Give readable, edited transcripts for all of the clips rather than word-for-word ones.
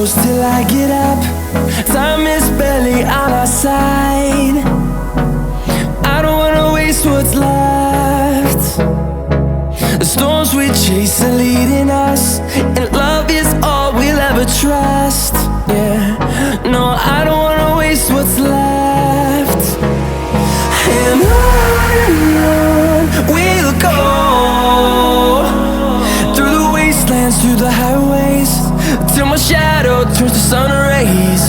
close till I get up. Time is barely on our side. I don't wanna waste what's left. The storms we chase are leading us, and love is all we'll ever trust. Yeah, no, I don't wanna waste what's left. And on we'll go, through the wastelands, through the highways, till my shadow turns to sun rays.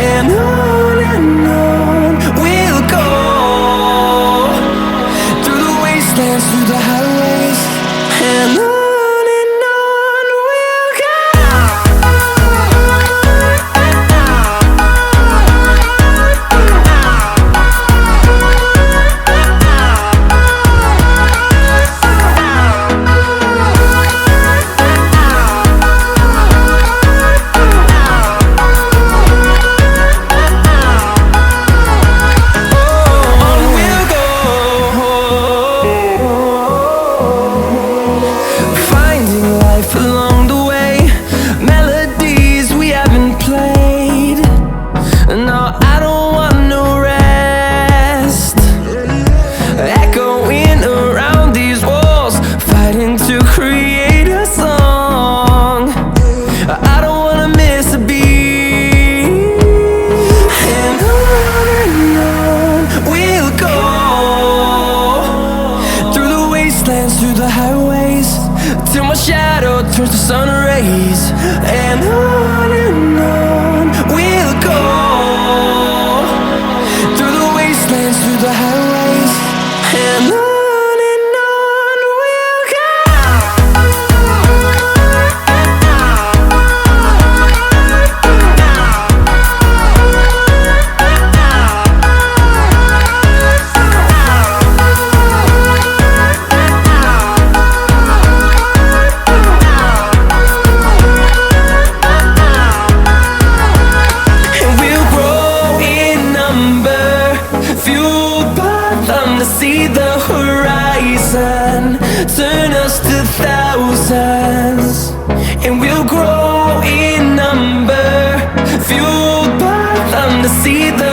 And on we'll go, through the wastelands, through the highways, and on we'll go. Along the way, melodies we haven't played. No, I don't want no rest. Echoing around these walls, fighting to create a song. I don't wanna miss a beat. And on we'll go, through the wastelands, through the highways, till my shadow turns to sun rays. And on we'll go, through the wastelands, through the highways, and on we'll go. To see the horizon turn us to thousands, and we'll grow in number, fueled by them to see the